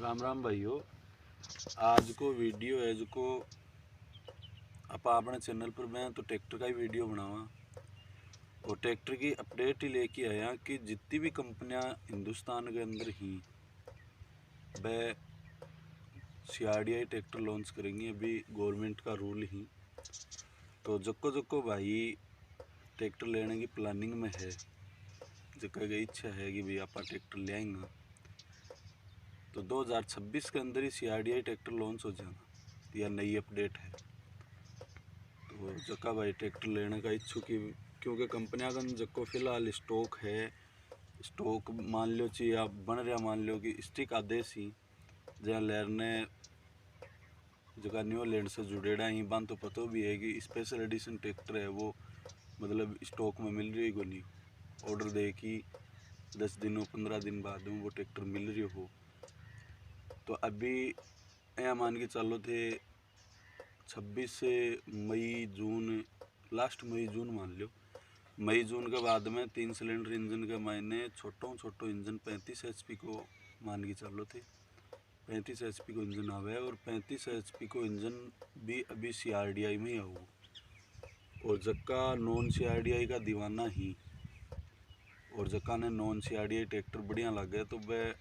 राम राम भाइयों। आज को वीडियो है जो आप अपने चैनल पर मैं तो ट्रैक्टर का ही वीडियो बनावा और ट्रैक्टर की अपडेट ही लेके आया कि जितनी भी कंपनियां हिंदुस्तान के अंदर ही वह CRDI ट्रैक्टर लॉन्च करेंगी। अभी गवर्नमेंट का रूल ही तो जक्को भाई ट्रैक्टर लेने की प्लानिंग में है, जक्का की इच्छा है कि भाई आप ट्रैक्टर ले आएंगे तो 2026 के अंदर ही CRDI ट्रैक्टर लॉन्च हो जाएगा। यह नई अपडेट है। तो जक्का भाई ट्रैक्टर लेने का इच्छुक ही, क्योंकि कंपनियां का जक्को फिलहाल स्टॉक है, स्टॉक मान लो चाहिए आप बन रहा, मान लो कि स्टिक आदेश ही जहाँ लहर ने जगह न्यूलैंड से जुड़ेड़ा ही बात तो पता भी है कि स्पेशल एडिशन ट्रैक्टर है वो मतलब स्टॉक में मिल रही को नहीं, ऑर्डर दे कि 10 दिनों 15 दिन बाद वो ट्रैक्टर मिल रही हो। तो अभी यहाँ मान के चलो थे 26 मई जून, लास्ट मई जून मान लो, मई जून के बाद में 3 सिलेंडर इंजन के मायने छोटो इंजन 35 HP को मान के चलो थे, 35 HP को इंजन आवे और 35 HP को इंजन भी अभी CRDI में ही आओ। और जक्का नॉन CRDI का दीवाना ही और जक्का ने नॉन CRDI ट्रैक्टर बढ़िया लगे तो वह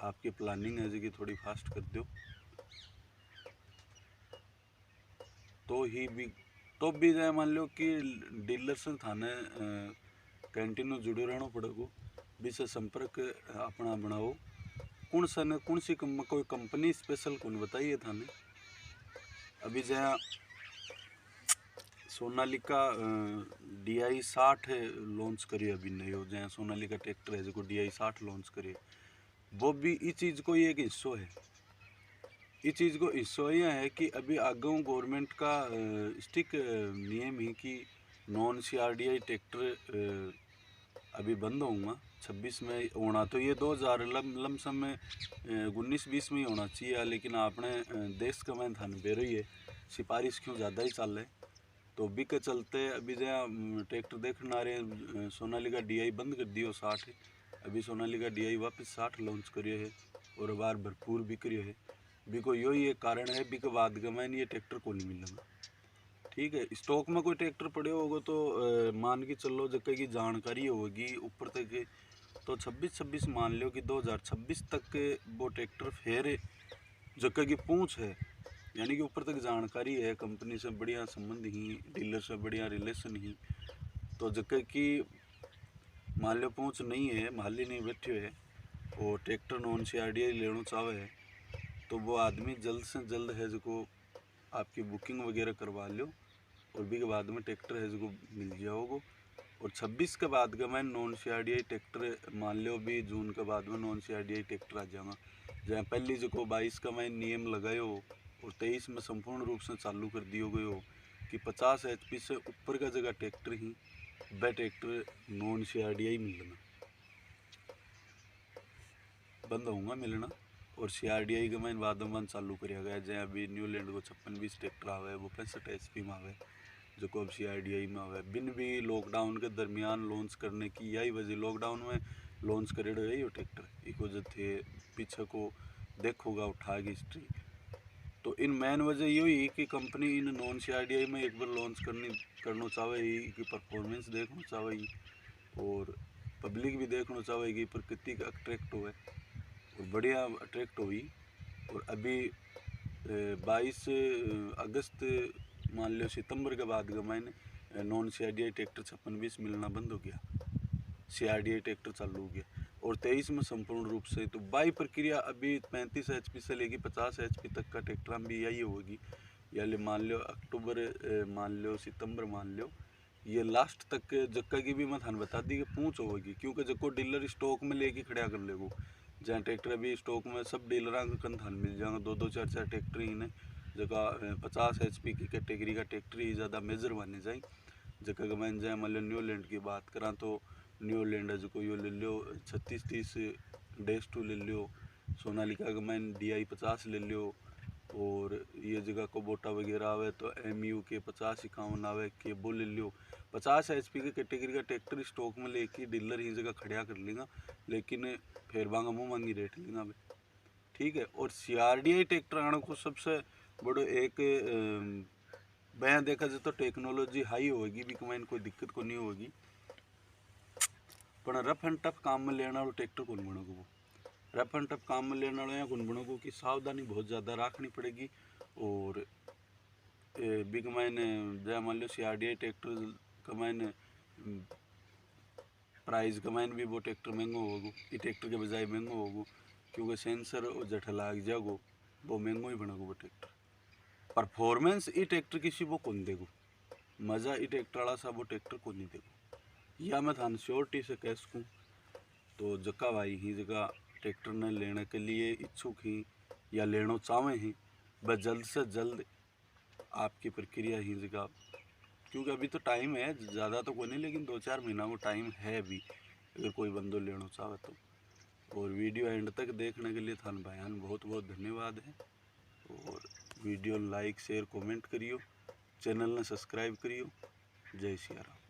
आपकी प्लानिंग है जी थोड़ी फास्ट कर दो तो ही भी तो भी जाए मान लो कि डीलर से थाने कंटिन्यू जुड़े रहना पड़ेगा, भी से संपर्क अपना बनाओ। कौन सा ने कौन सी कोई कंपनी स्पेशल कौन बताइए थाने। अभी जहाँ सोनालिका DI 60 लॉन्च करी अभी नयो, जहाँ सोनालिका ट्रैक्टर है जो DI 60 लॉन्च करे, वो भी इस चीज़ को एक हिस्सों है। इस चीज़ को हिस्सों यह है कि अभी आगे गवर्नमेंट का स्टिक नियम ही कि नॉन CRDI ट्रैक्टर अभी बंद होऊंगा 26 में होना, तो ये 2000 लमसम में 19-20 में ही होना चाहिए, लेकिन आपने देश का मैं धन बेरो ही है, सिफारिश क्यों ज़्यादा ही चल रहे तो भी के चलते अभी जहाँ ट्रैक्टर देखने आ रहे हैं सोनालिका DI बंद कर दियो 60, अभी सोनालिका DI वापस 60 लॉन्च करियो है और बार भरपूर बिक रही है। भी को यही एक कारण है भी के बाद का मैंने ये ट्रैक्टर को नहीं मिलेगा। ठीक है, स्टॉक में कोई ट्रैक्टर पड़े होगा तो मान के चलो जगह की जानकारी होगी ऊपर तक, तो 26 मान लो कि 2026 तक के वो ट्रैक्टर फिर जगह की पूछ है, यानी कि ऊपर तक जानकारी है, कंपनी से बढ़िया संबंध ही, डीलर से बढ़िया रिलेशन ही, तो जगह की मान लो पूछ नहीं है, माली नहीं बैठे है और ट्रैक्टर नॉन CRDI लेना चाहे है तो वो आदमी जल्द से जल्द है जो आपकी बुकिंग वगैरह करवा लो और भी के बाद में ट्रैक्टर है जो मिल जाओगे। और 26 के बाद का मैं नॉन CRDI ट्रैक्टर मान लो भी जून के बाद में नॉन CRDI ट्रैक्टर आ जाएगा, जहाँ पहली जो 22 का मैं नियम लगायो और 23 में संपूर्ण रूप से चालू कर दियो गए हो कि 50 HP से ऊपर का जगह ट्रैक्टर ही वह ट्रैक्टर नॉन CRDI मिलना बंद होगा मिलना और CRDI के मैं बाद में चालू कराया गया, जहाँ अभी न्यूलैंड को 56-20 ट्रैक्टर आवे वो 65 HP में आवे जो को अब CRDI में आवे। बिन भी लॉकडाउन के दरमियान लॉन्च करने की यही वजह, लॉकडाउन में लॉन्च करे यही ट्रैक्टर एक वजह थे, पीछे को देखोगा उठा की हिस्ट्री, तो इन मेन वजह यही है कि कंपनी इन नॉन CRDI में एक बार लॉन्च करना चाहे ही कि परफॉर्मेंस देखना चाहे ही और पब्लिक भी देखना चाहे कि प्रकृति का अट्रैक्ट हुए और बढ़िया अट्रैक्ट हुई। और अभी 22 अगस्त मान लो सितंबर के बाद का मैंने नॉन CRDI ट्रैक्टर 56-20 मिलना बंद हो गया, CRDI ट्रैक्टर चालू हो गया और 23 में संपूर्ण रूप से। तो बाई प्रक्रिया अभी 35 HP से लेकर 50 HP तक का ट्रैक्टर भी यही होगी, या मान लो अक्टूबर मान लो सितंबर मान लो, ये लास्ट तक जक्का की भी मैं थान बता दी कि पूछ होगी, क्योंकि जको डीलर स्टॉक में लेके खड़ा कर लेगो, जहाँ ट्रैक्टर अभी स्टॉक में सब डीलर का कन थान मिल जाएगा, 2-4 ट्रैक्टर ही ने जगह 50 HP की कैटेगरी का ट्रैक्टर ही ज़्यादा मेजर बने जाए। जगह का मैं जाए मान लो न्यूलैंड की बात करा तो न्यूलैंड है जो यो ले लो 36-30-2 ले लो, सोनालिका का मैं DI 50 ले लो और ये जगह कोबोटा वगैरह आवे तो MU के 50-51 आवे केबो ले लो। 50 HP की कैटेगरी का ट्रैक्टर स्टॉक में लेके डीलर ही जगह खड़ा कर लेगा, लेकिन फिर बांगा मुँह मांगी रेट लेगा। ठीक है। और CRDI ट्रैक्टर आने को सबसे बड़ो एक बयां देखा जाए तो टेक्नोलॉजी हाई होगी भी कमाइन कोई दिक्कत को नहीं होगी, पर रफ एंड टफ काम में लेने वाला ट्रैक्टर कौन बनेगा। वो रफ एंड टफ काम में लेने वाले हैं कौन बनेगा कि सावधानी बहुत ज़्यादा रखनी पड़ेगी। और बिग मायने जै मान लो CRDI ट्रैक्टर कमाइन प्राइस कमाइन भी वो ट्रैक्टर महंगो होगो, ये ट्रैक्टर के बजाय महंगो होगो, क्योंकि सेंसर जठ लाग जागो वो महंगो ही बनेगो वो ट्रैक्टर। परफॉर्मेंस ये ट्रैक्टर किसी वो कौन देगो, मज़ा ये ट्रैक्टर वाला सा वो ट्रैक्टर को नहीं देगो, या मैं थान श्योरिटी से कह सकूँ। तो जका भाई ही जगह ट्रैक्टर ने लेने के लिए इच्छुक ही या लेना चाहें ही, वह जल्द से जल्द आपकी प्रक्रिया ही जगह, क्योंकि अभी तो टाइम है, ज़्यादा तो कोई नहीं लेकिन 2-4 महीना वो टाइम है अभी, अगर कोई बंदो लेना चाहे तो। और वीडियो एंड तक देखने के लिए थान भाईयान बहुत बहुत धन्यवाद है। और वीडियो लाइक शेयर कमेंट करियो, चैनल ने सब्सक्राइब करियो। जय सिया राम।